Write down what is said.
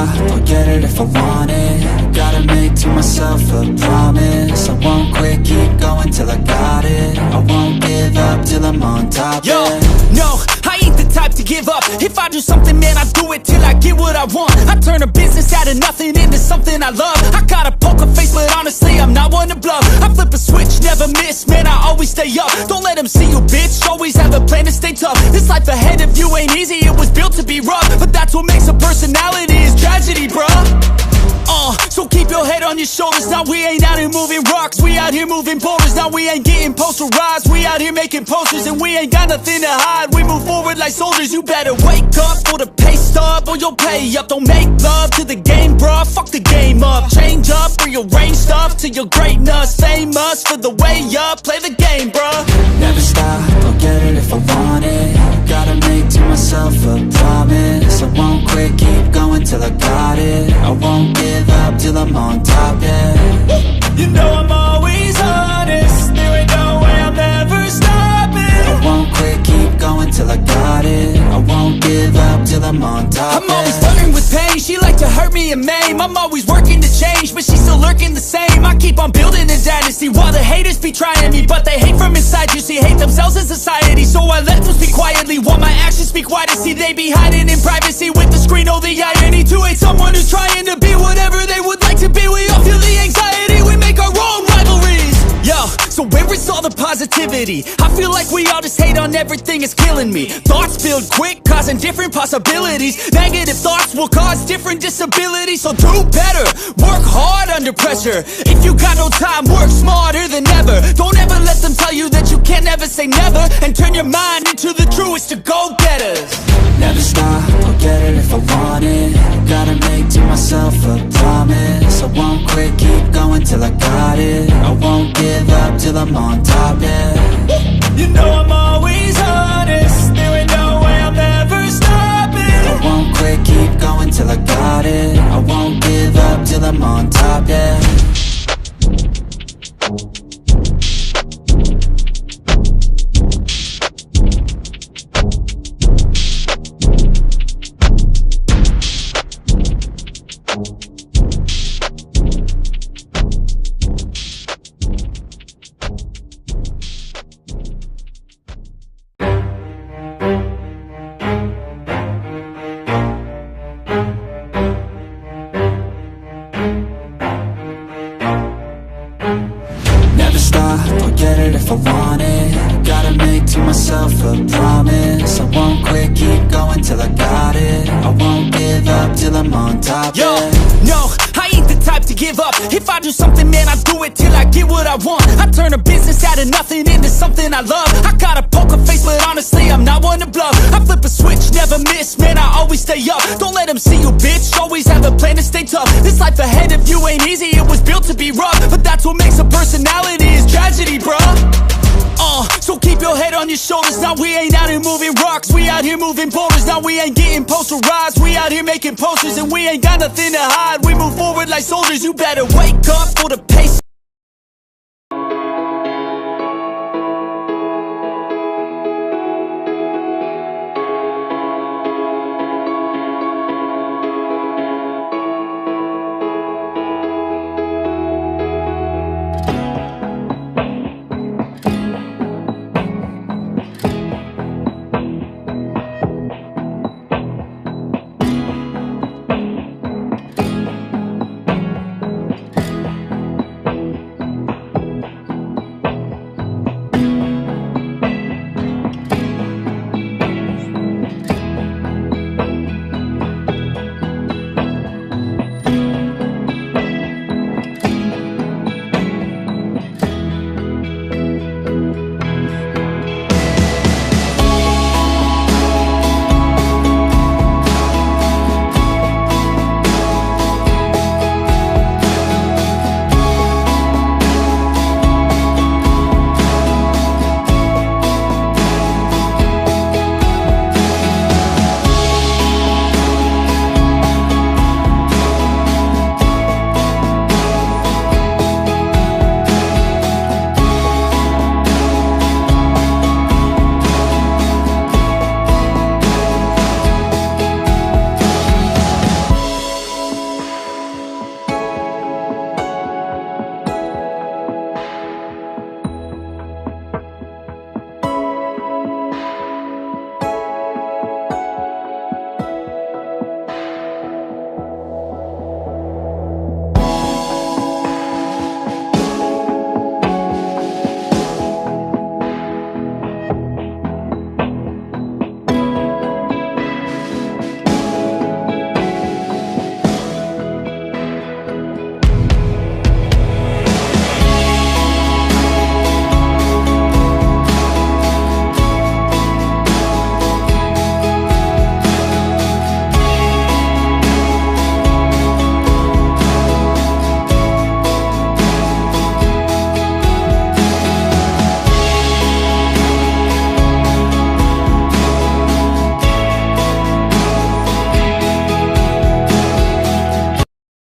stop, I'll get it if I want it. Gotta make to myself a promise. I won't quit, keep going till I got it. I won't give up till I'm on top. Yo, no, I ain't the type to give up. If I do something, man, I do it till I get what I want. I turn a business out of nothing into something I love. I got a poker face, but honestly, I'm not one to bluff. I flip a switch, never miss, man, I always stay up. Don't let them see you, bitch, always have a plan to stay tough. This life ahead of you ain't easy, it was built to be rough. But that's what makes a personality, is tragedy, bruh. So keep your head on your shoulders. Now we ain't out here moving rocks, we out here moving boulders. Now we ain't getting posterized, we out here making posters. And we ain't got nothing to hide, we move forward like soldiers. You better wake up for the pay stub, or you'll pay up. Don't make love to the game, bruh, fuck the game up. Change up, rearrange stuff to your greatness. Famous for the way up, play the game, bruh. Never stop, I'll get it if I want it. Gotta make to myself a promise. I won't quit, keep going till I got it. I won't give up till I'm on top, yeah. You know I'm always honest, there ain't no way I'm ever stopping. I won't quit, keep going till I got it. I won't give up till I'm on top, I'm always flirting with pain, she like to hurt me and maim. I'm always working to change, but she's still lurking the same. I keep on building a dynasty while the haters be trying me. But they hate from inside, you see, hate themselves in society. So I let them speak quietly while my actions speak wider. See, they be hiding in privacy with the screen. Oh, the irony to hate someone who's trying to be whatever they would like to be. We all feel the anxiety, we make our own rivalries. Yo, so where is all the positivity? I feel like we all just hate on everything, it's killing me. Thoughts build quick, causing different possibilities. Negative thoughts will cause different disabilities. So do better, work hard under pressure. If you got no time, work smarter than ever. Don't ever let them tell you that you can't never say never. And turn your mind into the truest of go-getters. Never stop, I'll get it if I want it. Gotta make to myself a promise. I won't quit, keep going till I got it. I won't give up till I'm on top, yeah. You know I'm always honest, there ain't no way I'm ever stopping. I won't quit, keep going till I got it. I won't give up till I'm on top, yeah. Never stop, I'll get it if I want it. Gotta make to myself a promise. I won't quit, keep going till I got it. I won't give up till I'm on top, Yo, yeah. no, I ain't the type to give up. If I do something, man, I do it till I get what I want. I turn a business out of nothing into something I love. I got a poker face, but honestly, I'm not one to bluff. I flip a switch, never miss, man, I always stay up. Don't let them see you, bitch, always have a plan to stay tough. This life ahead of you ain't easy, it was built to be rough. But that's what makes a personality, is tragedy, bruh. So keep your head on your shoulders. Now we ain't out here moving rocks, we out here moving boulders. Now we ain't getting posterized, we out here making posters. And we ain't got nothing to hide, we move forward like soldiers. You better wake up for the pace.